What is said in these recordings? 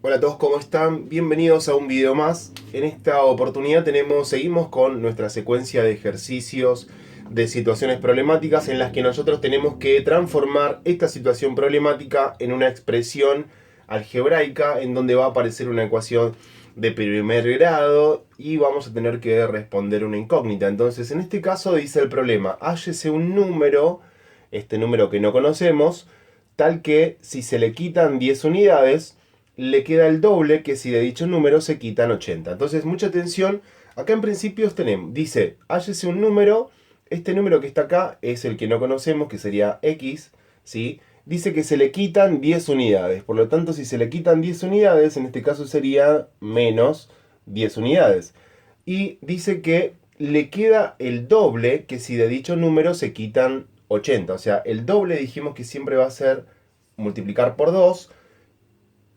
Hola a todos, ¿cómo están? Bienvenidos a un video más. En esta oportunidad seguimos con nuestra secuencia de ejercicios de situaciones problemáticas en las que nosotros tenemos que transformar esta situación problemática en una expresión algebraica en donde va a aparecer una ecuación de primer grado y vamos a tener que responder una incógnita. Entonces, en este caso dice el problema, hállese un número, este número que no conocemos, tal que si se le quitan 10 unidades, le queda el doble que si de dicho número se quitan 80. Entonces, mucha atención. Acá en principios tenemos, dice, hállese un número. Este número que está acá es el que no conocemos, que sería x, ¿sí? Dice que se le quitan 10 unidades. Por lo tanto, si se le quitan 10 unidades, en este caso sería menos 10 unidades. Y dice que le queda el doble que si de dicho número se quitan 80. O sea, el doble dijimos que siempre va a ser multiplicar por 2.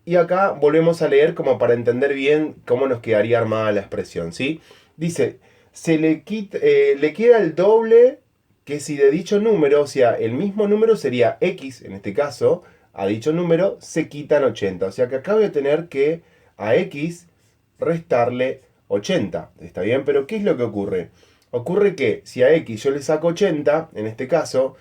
Y acá volvemos a leer como para entender bien cómo nos quedaría armada la expresión, ¿sí? Dice, le queda el doble que si de dicho número, o sea, el mismo número sería x, en este caso, a dicho número se quitan 80. O sea que acá voy a tener que a x restarle 80. ¿Está bien? Pero ¿qué es lo que ocurre? Ocurre que si a x yo le saco 80, en este caso,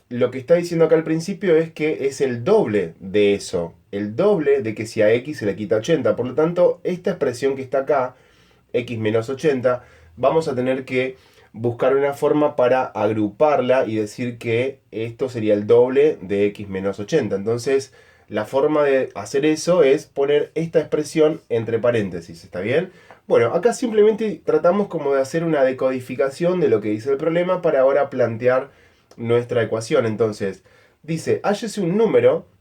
lo que está diciendo acá al principio es que es el doble de eso. El doble de que si a x se le quita 80. Por lo tanto, esta expresión que está acá, x menos 80, vamos a tener que buscar una forma para agruparla y decir que esto sería el doble de x menos 80. Entonces, la forma de hacer eso es poner esta expresión entre paréntesis. ¿Está bien? Bueno, acá simplemente tratamos como de hacer una decodificación de lo que dice el problema para ahora plantear nuestra ecuación. Entonces, dice, hállese un número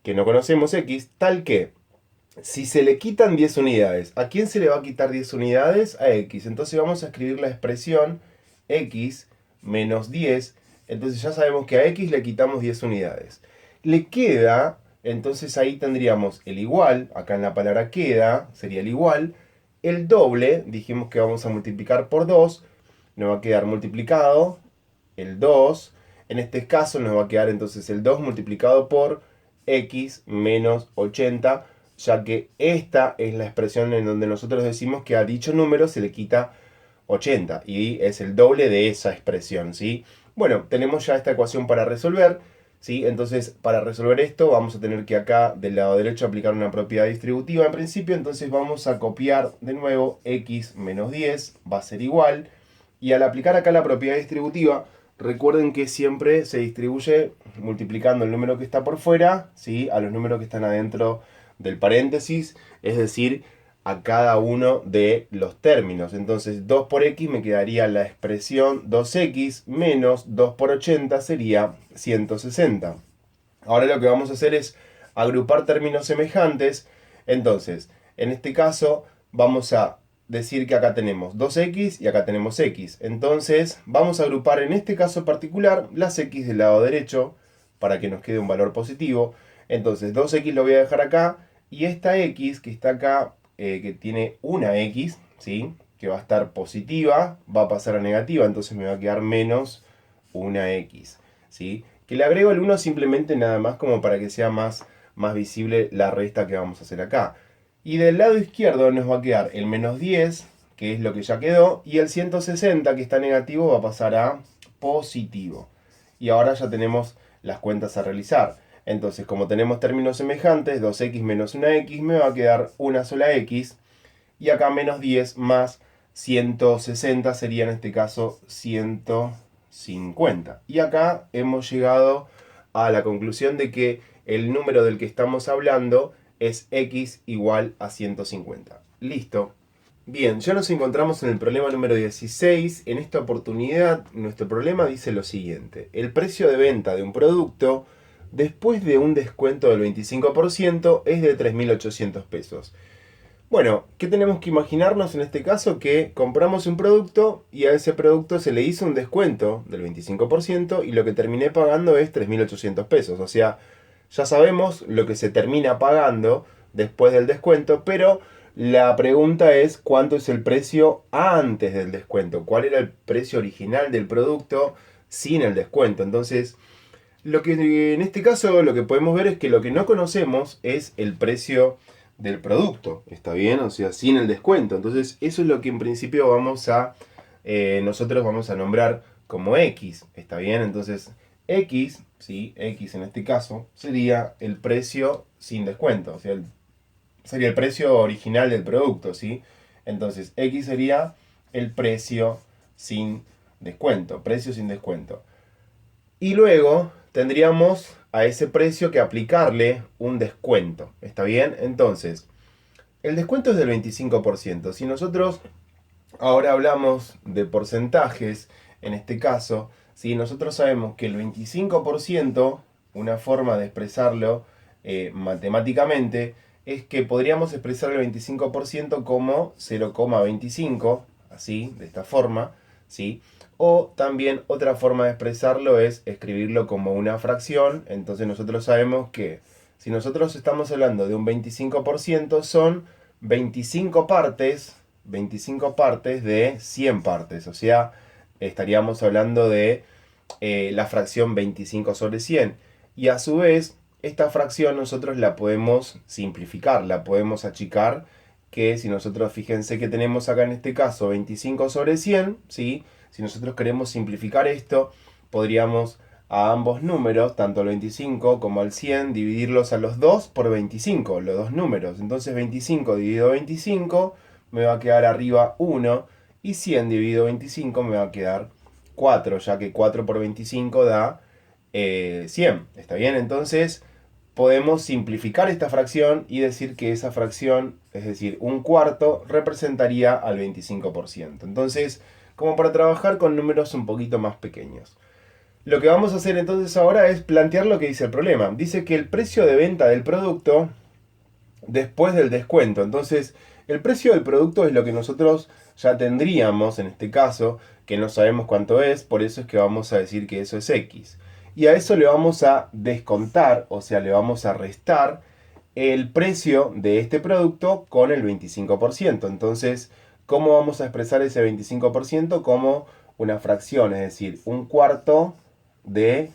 que no conocemos x, tal que si se le quitan 10 unidades, ¿a quién se le va a quitar 10 unidades? A x. Entonces vamos a escribir la expresión x menos 10. Entonces ya sabemos que a x le quitamos 10 unidades. Le queda, entonces ahí tendríamos el igual, acá en la palabra queda, sería el igual. El doble, dijimos que vamos a multiplicar por 2, nos va a quedar multiplicado el 2. En este caso nos va a quedar entonces el 2 multiplicado por x menos 80, ya que esta es la expresión en donde nosotros decimos que a dicho número se le quita 80 y es el doble de esa expresión, ¿sí? Bueno, tenemos ya esta ecuación para resolver, ¿sí? Entonces, para resolver esto vamos a tener que acá del lado derecho aplicar una propiedad distributiva en principio, entonces vamos a copiar de nuevo x menos 10, va a ser igual, y al aplicar acá la propiedad distributiva, recuerden que siempre se distribuye multiplicando el número que está por fuera, ¿sí?, a los números que están adentro del paréntesis, es decir, a cada uno de los términos. Entonces 2 por x me quedaría la expresión 2x menos 2 por 80 sería 160. Ahora lo que vamos a hacer es agrupar términos semejantes. Entonces, en este caso vamos a decir que acá tenemos 2x y acá tenemos x. Entonces vamos a agrupar en este caso particular las x del lado derecho para que nos quede un valor positivo. Entonces 2x lo voy a dejar acá y esta x que está acá, que tiene una x, ¿sí?, que va a estar positiva, va a pasar a negativa, entonces me va a quedar menos una x, ¿sí? Que le agrego el 1 simplemente nada más como para que sea más visible la resta que vamos a hacer acá. Y del lado izquierdo nos va a quedar el menos 10, que es lo que ya quedó, y el 160, que está negativo, va a pasar a positivo. Y ahora ya tenemos las cuentas a realizar. Entonces, como tenemos términos semejantes, 2x menos una x, me va a quedar una sola x. Y acá menos 10 más 160 sería en este caso 150. Y acá hemos llegado a la conclusión de que el número del que estamos hablando es x igual a 150. Listo. Bien, ya nos encontramos en el problema número 16. En esta oportunidad, nuestro problema dice lo siguiente. El precio de venta de un producto, después de un descuento del 25%, es de 3.800 pesos. Bueno, ¿qué tenemos que imaginarnos en este caso? Que compramos un producto y a ese producto se le hizo un descuento del 25% y lo que terminé pagando es 3.800 pesos. O sea, ya sabemos lo que se termina pagando después del descuento, pero la pregunta es cuánto es el precio antes del descuento. ¿Cuál era el precio original del producto sin el descuento? Entonces, Lo que en este caso lo que podemos ver es que lo que no conocemos es el precio del producto, ¿está bien? O sea, sin el descuento. Entonces, eso es lo que en principio nosotros vamos a nombrar como X, ¿está bien? Entonces, X, ¿sí? X en este caso, sería el precio sin descuento, o sea, sería el precio original del producto, ¿sí? Entonces, X sería el precio sin descuento, precio sin descuento. Y luego tendríamos a ese precio que aplicarle un descuento, ¿está bien? Entonces, el descuento es del 25%. Si nosotros ahora hablamos de porcentajes, en este caso, si nosotros sabemos que el 25%, una forma de expresarlo matemáticamente, es que podríamos expresar el 25% como 0,25, así, de esta forma, ¿sí? O también otra forma de expresarlo es escribirlo como una fracción. Entonces nosotros sabemos que si nosotros estamos hablando de un 25%, son 25 partes de 100 partes. O sea, estaríamos hablando de la fracción 25 sobre 100. Y a su vez, esta fracción nosotros la podemos simplificar, la podemos achicar, que si nosotros, fíjense que tenemos acá en este caso 25 sobre 100, ¿sí? Si nosotros queremos simplificar esto, podríamos a ambos números, tanto al 25 como al 100, dividirlos a los dos por 25, los dos números. Entonces 25 dividido 25 me va a quedar arriba 1 y 100 dividido 25 me va a quedar 4, ya que 4 por 25 da 100. ¿Está bien? Entonces podemos simplificar esta fracción y decir que esa fracción, es decir, un cuarto, representaría al 25%. Entonces, como para trabajar con números un poquito más pequeños. Lo que vamos a hacer entonces ahora es plantear lo que dice el problema. Dice que el precio de venta del producto después del descuento. Entonces, el precio del producto es lo que nosotros ya tendríamos en este caso, que no sabemos cuánto es, por eso es que vamos a decir que eso es X. Y a eso le vamos a descontar, o sea, le vamos a restar el precio de este producto con el 25%. Entonces, ¿cómo vamos a expresar ese 25%? Como una fracción, es decir, un cuarto de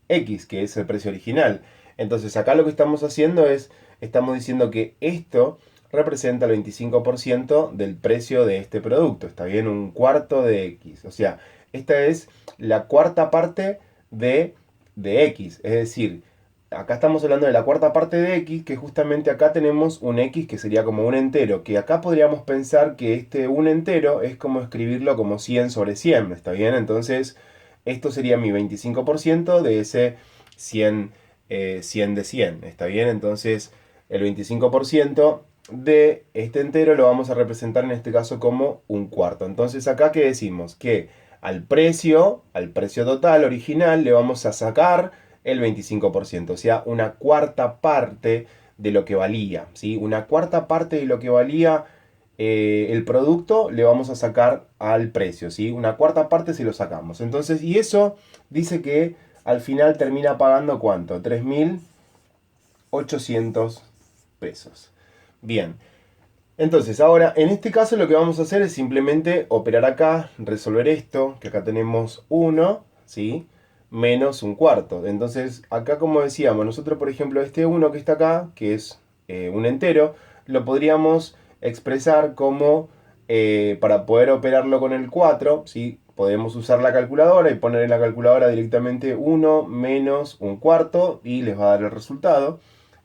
X, que es el precio original. Entonces acá lo que estamos haciendo es, estamos diciendo que esto representa el 25% del precio de este producto. Está bien, un cuarto de X. O sea, esta es la cuarta parte de X. Es decir, acá estamos hablando de la cuarta parte de X, que justamente acá tenemos un X que sería como un entero. Que acá podríamos pensar que este un entero es como escribirlo como 100 sobre 100. ¿Está bien? Entonces, esto sería mi 25% de ese 100, 100 de 100. ¿Está bien? Entonces, el 25% de este entero lo vamos a representar en este caso como un cuarto. Entonces, acá, ¿qué decimos? Que al precio total original, le vamos a sacar el 25%, o sea, una cuarta parte de lo que valía, ¿sí? Una cuarta parte de lo que valía el producto le vamos a sacar al precio, ¿sí? Una cuarta parte si lo sacamos. Entonces, y eso dice que al final termina pagando ¿cuánto? 3.800 pesos. Bien. Entonces, ahora, en este caso lo que vamos a hacer es simplemente operar acá, resolver esto, que acá tenemos 1, ¿sí? Menos un cuarto. Entonces, acá como decíamos, nosotros por ejemplo este 1 que está acá, que es un entero, lo podríamos expresar como, para poder operarlo con el 4, ¿sí? Podemos usar la calculadora y poner en la calculadora directamente 1 menos un cuarto y les va a dar el resultado.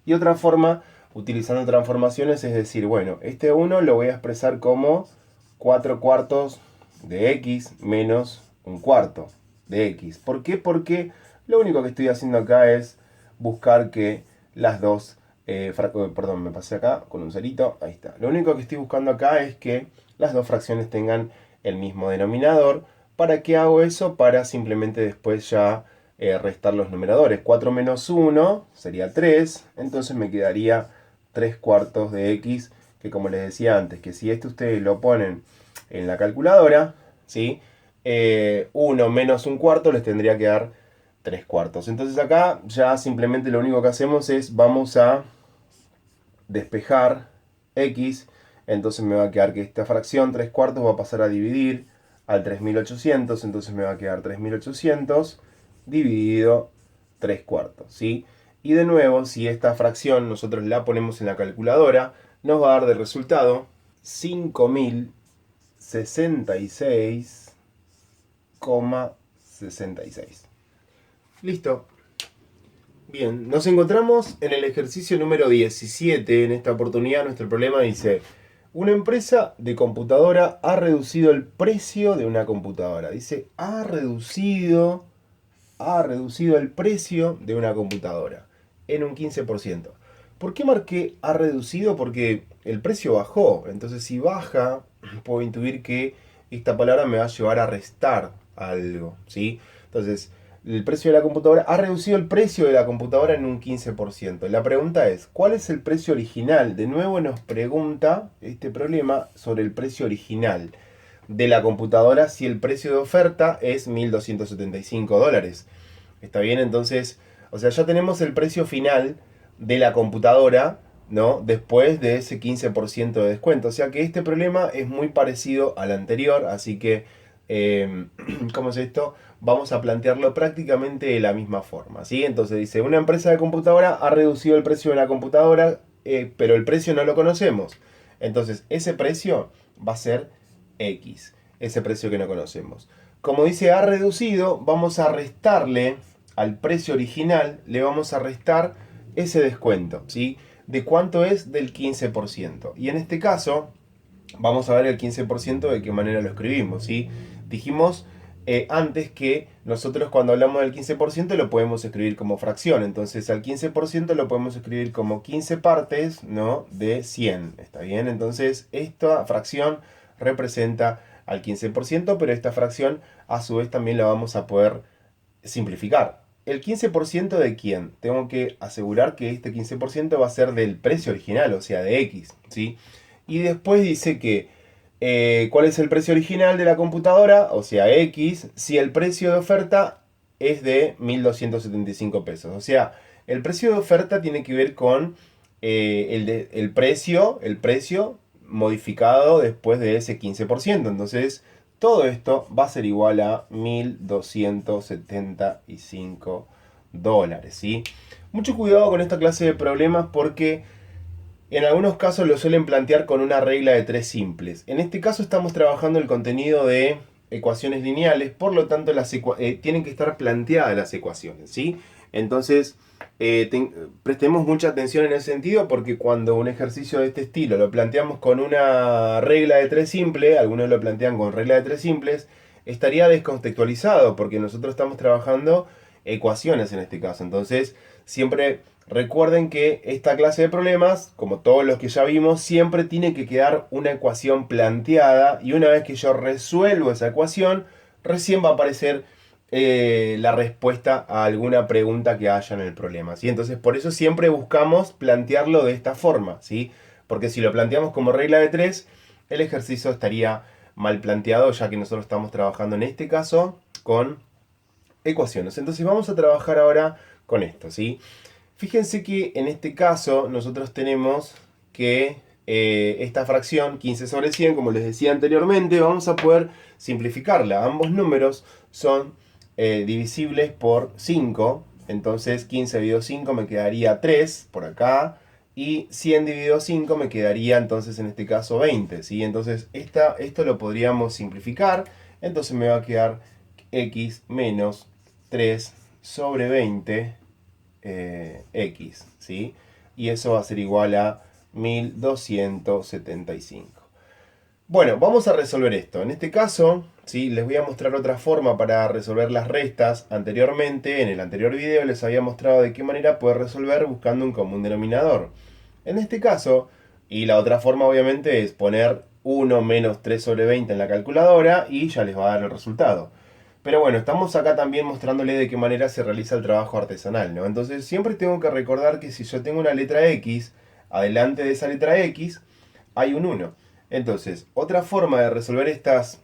Y otra forma, utilizando transformaciones, es decir, bueno, este 1 lo voy a expresar como 4 cuartos de X menos un cuarto de X. ¿Por qué? Porque lo único que estoy haciendo acá es buscar que las dos, perdón, me pasé acá con un cerito, ahí está. Lo único que estoy buscando acá es que las dos fracciones tengan el mismo denominador. ¿Para qué hago eso? Para simplemente después ya restar los numeradores. 4 menos 1 sería 3, entonces me quedaría 3 cuartos de X, que como les decía antes, que si esto ustedes lo ponen en la calculadora, ¿sí? 1 menos un cuarto les tendría que dar 3 cuartos. Entonces acá ya simplemente lo único que hacemos es vamos a despejar X, entonces me va a quedar que esta fracción 3 cuartos va a pasar a dividir al 3.800, entonces me va a quedar 3.800 dividido 3/4, ¿sí? Y de nuevo, si esta fracción nosotros la ponemos en la calculadora, nos va a dar de resultado 5066,66. Listo. Bien, nos encontramos en el ejercicio número 17. En esta oportunidad nuestro problema dice: una empresa de computadora ha reducido el precio de una computadora. Dice, ha reducido el precio de una computadora en un 15%. ¿Por qué marqué ha reducido? Porque el precio bajó. Entonces, si baja, puedo intuir que esta palabra me va a llevar a restar algo, ¿sí? Entonces, el precio de la computadora ha reducido el precio de la computadora en un 15%. La pregunta es, ¿cuál es el precio original? De nuevo nos pregunta este problema sobre el precio original de la computadora si el precio de oferta es $1.275. ¿Está bien? Entonces, o sea, ya tenemos el precio final de la computadora, ¿no? Después de ese 15% de descuento. O sea que este problema es muy parecido al anterior, así que, ¿cómo es esto? Vamos a plantearlo prácticamente de la misma forma, ¿sí? Entonces dice, una empresa de computadora ha reducido el precio de la computadora, pero el precio no lo conocemos. Entonces, ese precio va a ser X, ese precio que no conocemos. Como dice ha reducido, vamos a restarle al precio original, le vamos a restar ese descuento, ¿sí? ¿De cuánto es? Del 15%. Y en este caso, vamos a ver el 15% de qué manera lo escribimos, ¿sí? Dijimos antes que nosotros cuando hablamos del 15% lo podemos escribir como fracción. Entonces al 15% lo podemos escribir como 15 partes, ¿no? De 100, ¿está bien? Entonces esta fracción representa al 15%, pero esta fracción a su vez también la vamos a poder simplificar. ¿El 15% de quién? Tengo que asegurar que este 15% va a ser del precio original, o sea, de X, ¿sí? Y después dice que ¿cuál es el precio original de la computadora? O sea, X, si el precio de oferta es de 1.275 pesos. O sea, el precio de oferta tiene que ver con el precio modificado después de ese 15%. Entonces, todo esto va a ser igual a $1.275, ¿sí? Mucho cuidado con esta clase de problemas porque en algunos casos lo suelen plantear con una regla de 3 simples. En este caso estamos trabajando el contenido de ecuaciones lineales, por lo tanto tienen que estar planteadas las ecuaciones, ¿sí? Entonces, prestemos mucha atención en ese sentido porque cuando un ejercicio de este estilo lo planteamos con una regla de 3 simple, algunos lo plantean con regla de 3 simples, estaría descontextualizado porque nosotros estamos trabajando ecuaciones en este caso. Entonces, siempre recuerden que esta clase de problemas, como todos los que ya vimos, siempre tiene que quedar una ecuación planteada y una vez que yo resuelvo esa ecuación, recién va a aparecer la respuesta a alguna pregunta que haya en el problema, ¿sí? Entonces, por eso siempre buscamos plantearlo de esta forma, ¿sí? Porque si lo planteamos como regla de 3, el ejercicio estaría mal planteado, ya que nosotros estamos trabajando en este caso con ecuaciones. Entonces, vamos a trabajar ahora con esto, ¿sí? Fíjense que en este caso nosotros tenemos que esta fracción 15/100, como les decía anteriormente, vamos a poder simplificarla. Ambos números son divisibles por 5, entonces 15 dividido 5 me quedaría 3 por acá, y 100 dividido 5 me quedaría entonces en este caso 20, ¿sí? Entonces esto lo podríamos simplificar, entonces me va a quedar x menos 3 sobre 20 x, ¿sí? Y eso va a ser igual a 1275. Bueno, vamos a resolver esto. En este caso, ¿sí? Les voy a mostrar otra forma para resolver las restas. Anteriormente, en el anterior video, les había mostrado de qué manera poder resolver buscando un común denominador. En este caso, y la otra forma obviamente es poner 1 menos 3 sobre 20 en la calculadora y ya les va a dar el resultado. Pero bueno, estamos acá también mostrándole de qué manera se realiza el trabajo artesanal, ¿no? Entonces siempre tengo que recordar que si yo tengo una letra X, adelante de esa letra X hay un 1. Entonces, otra forma de resolver estas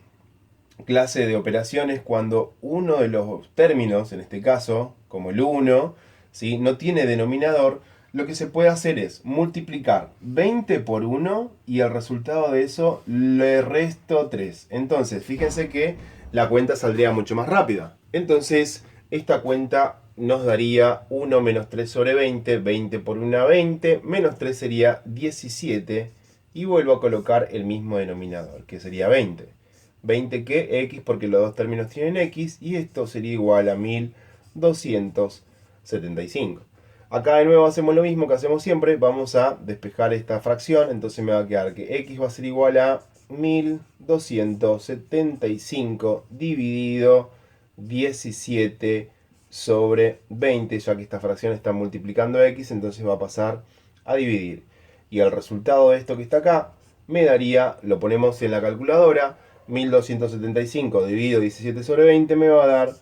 clases de operaciones cuando uno de los términos, en este caso, como el 1, ¿sí? No tiene denominador, lo que se puede hacer es multiplicar 20 por 1 y el resultado de eso le resto 3. Entonces, fíjense que la cuenta saldría mucho más rápida. Entonces, esta cuenta nos daría 1 menos 3 sobre 20, 20 por 1, 20, menos 3 sería 17, y vuelvo a colocar el mismo denominador, que sería 20. 20 que x, porque los dos términos tienen x, y esto sería igual a 1275. Acá de nuevo hacemos lo mismo que hacemos siempre, vamos a despejar esta fracción, entonces me va a quedar que x va a ser igual a 1275 dividido 17 sobre 20, ya que esta fracción está multiplicando x, entonces va a pasar a dividir. Y el resultado de esto que está acá me daría, lo ponemos en la calculadora, 1275 dividido 17 sobre 20 me va a dar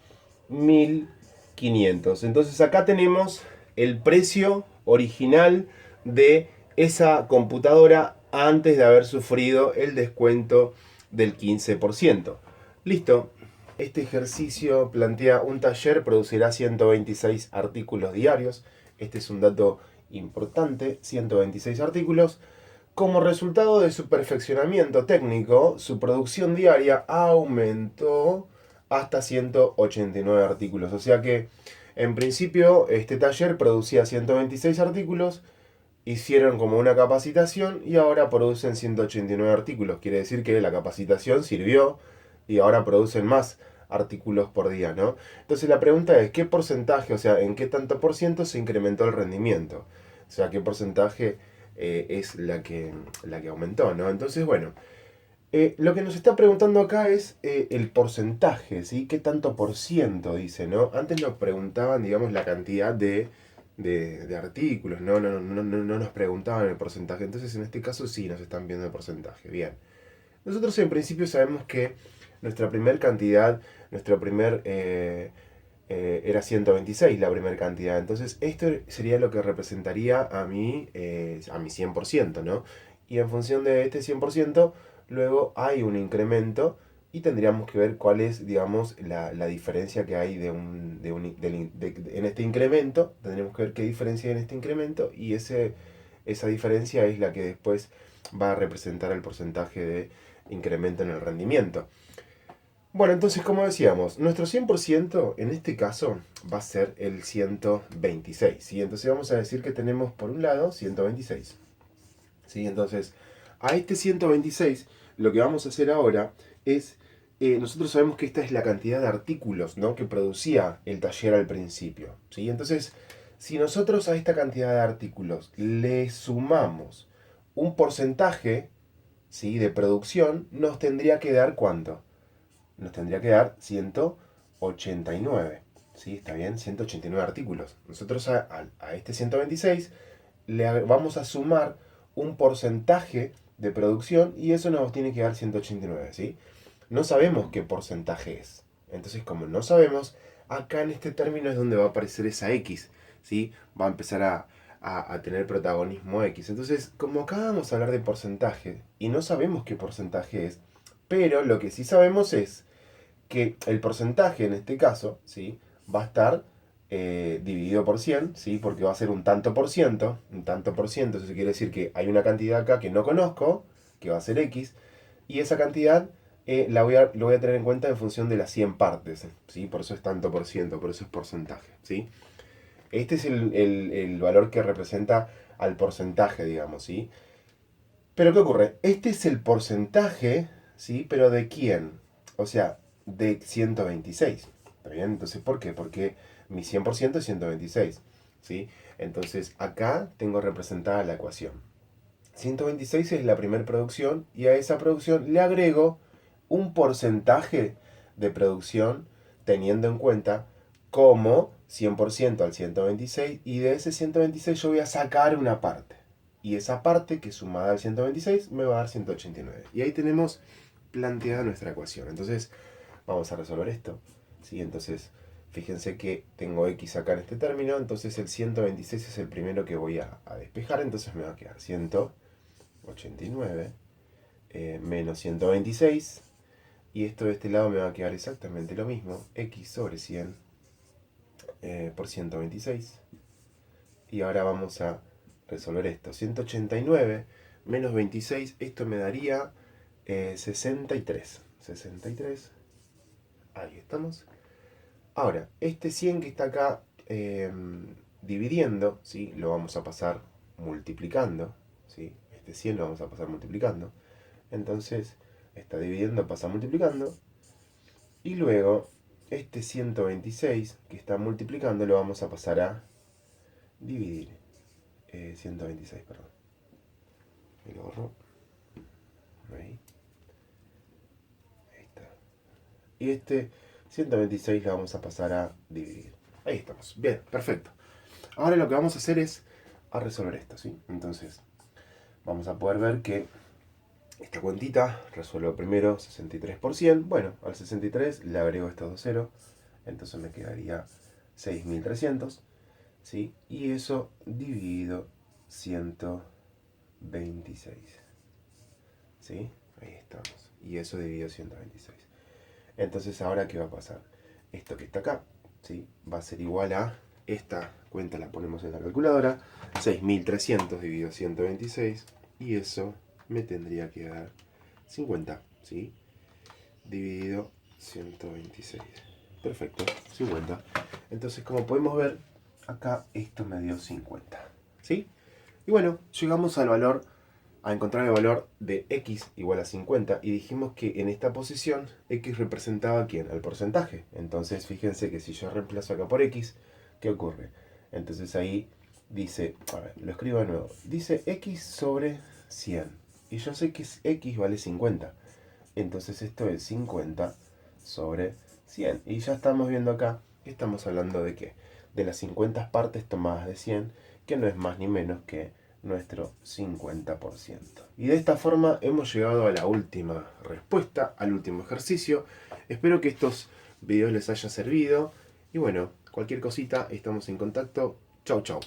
1500. Entonces acá tenemos el precio original de esa computadora antes de haber sufrido el descuento del 15%. Listo. Este ejercicio plantea un taller producirá 126 artículos diarios. Este es un dato importante, 126 artículos. Como resultado de su perfeccionamiento técnico, su producción diaria aumentó hasta 189 artículos. O sea que, en principio, este taller producía 126 artículos, hicieron como una capacitación y ahora producen 189 artículos. Quiere decir que la capacitación sirvió y ahora producen más artículos por día, ¿no? Entonces la pregunta es, ¿qué porcentaje, o sea, en qué tanto por ciento se incrementó el rendimiento? O sea, ¿qué porcentaje es la que aumentó, ¿no? Entonces, bueno, lo que nos está preguntando acá es el porcentaje, ¿sí? ¿Qué tanto por ciento dice, ¿no? Antes nos preguntaban, digamos, la cantidad de artículos, no nos preguntaban el porcentaje. Entonces, en este caso sí nos están viendo el porcentaje. Bien. Nosotros en principio sabemos que nuestra primer cantidad, nuestro primer era 126 la primera cantidad. Entonces esto sería lo que representaría a mi 100%, ¿no? Y en función de este 100%, luego hay un incremento y tendríamos que ver cuál es, digamos, la diferencia que hay en este incremento. Tendríamos que ver qué diferencia hay en este incremento y esa diferencia es la que después va a representar el porcentaje de incremento en el rendimiento. Bueno, entonces como decíamos, nuestro 100% en este caso va a ser el 126. ¿Sí? Entonces vamos a decir que tenemos por un lado 126. ¿Sí? Entonces, a este 126 lo que vamos a hacer ahora es, nosotros sabemos que esta es la cantidad de artículos, ¿no?, que producía el taller al principio. ¿Sí? Entonces, si nosotros a esta cantidad de artículos le sumamos un porcentaje, ¿sí?, de producción, nos tendría que dar ¿cuánto? Nos tendría que dar 189. ¿Sí? ¿Está bien? 189 artículos. Nosotros a este 126 le vamos a sumar un porcentaje de producción y eso nos tiene que dar 189. ¿Sí? No sabemos qué porcentaje es. Entonces, como no sabemos, acá en este término es donde va a aparecer esa X. ¿Sí? Va a empezar a tener protagonismo X. Entonces, como acá vamos a hablar de porcentaje y no sabemos qué porcentaje es, pero lo que sí sabemos es que el porcentaje en este caso, ¿sí?, va a estar dividido por 100, ¿sí?, porque va a ser un tanto por ciento, eso quiere decir que hay una cantidad acá que no conozco, que va a ser X, y esa cantidad lo voy a tener en cuenta en función de las 100 partes, ¿sí?, por eso es tanto por ciento, por eso es porcentaje, ¿sí? Este es el valor que representa al porcentaje, digamos, ¿sí? Pero ¿qué ocurre? Este es el porcentaje, ¿sí? Pero ¿de quién? O sea, de 126. ¿Está bien? Entonces, ¿por qué? Porque mi 100% es 126. ¿Sí? Entonces, acá tengo representada la ecuación. 126 es la primera producción y a esa producción le agrego un porcentaje de producción teniendo en cuenta como 100% al 126 y de ese 126 yo voy a sacar una parte. Y esa parte que sumada al 126 me va a dar 189. Y ahí tenemos planteada nuestra ecuación. Entonces vamos a resolver esto. ¿Sí? Entonces fíjense que tengo x acá en este término. Entonces el 126 es el primero que voy a despejar. Entonces me va a quedar 189 menos 126. Y esto de este lado me va a quedar exactamente lo mismo. X sobre 100 por 126. Y ahora vamos a resolver esto. 189 menos 26, esto me daría 63. 63. Ahí estamos. Ahora, este 100 que está acá dividiendo, ¿sí? Lo vamos a pasar multiplicando, ¿sí? Este 100 lo vamos a pasar multiplicando. Entonces, está dividiendo pasa multiplicando. Y luego, este 126 que está multiplicando lo vamos a pasar a dividir. 126, perdón. Me lo borro. Ahí. Ahí está. Y este 126 lo vamos a pasar a dividir. Ahí estamos. Bien, perfecto. Ahora lo que vamos a hacer es a resolver esto, ¿sí? Entonces, vamos a poder ver que esta cuentita resuelvo primero 63 por 100. Bueno, al 63 le agrego estos dos ceros. Entonces me quedaría 6300. ¿Sí? Y eso dividido 126. ¿Sí? Ahí estamos. Y eso dividido 126. Entonces, ¿ahora qué va a pasar? Esto que está acá, ¿sí? Va a ser igual a esta cuenta, la ponemos en la calculadora. 6300 dividido 126. Y eso me tendría que dar 50, ¿sí? Dividido 126. Perfecto, 50. Entonces, como podemos ver, acá esto me dio 50, ¿sí? Y bueno, llegamos al valor, a encontrar el valor de x igual a 50 y dijimos que en esta posición x representaba ¿a quién? Al porcentaje. Entonces fíjense que si yo reemplazo acá por x, ¿qué ocurre? Entonces ahí dice, a ver, lo escribo de nuevo, dice x sobre 100 y yo sé que x vale 50. Entonces esto es 50 sobre 100. Y ya estamos viendo acá que estamos hablando de qué? De las 50 partes tomadas de 100, que no es más ni menos que nuestro 50%. Y de esta forma hemos llegado a la última respuesta, al último ejercicio. Espero que estos videos les haya servido. Y bueno, cualquier cosita, estamos en contacto. Chau, chau.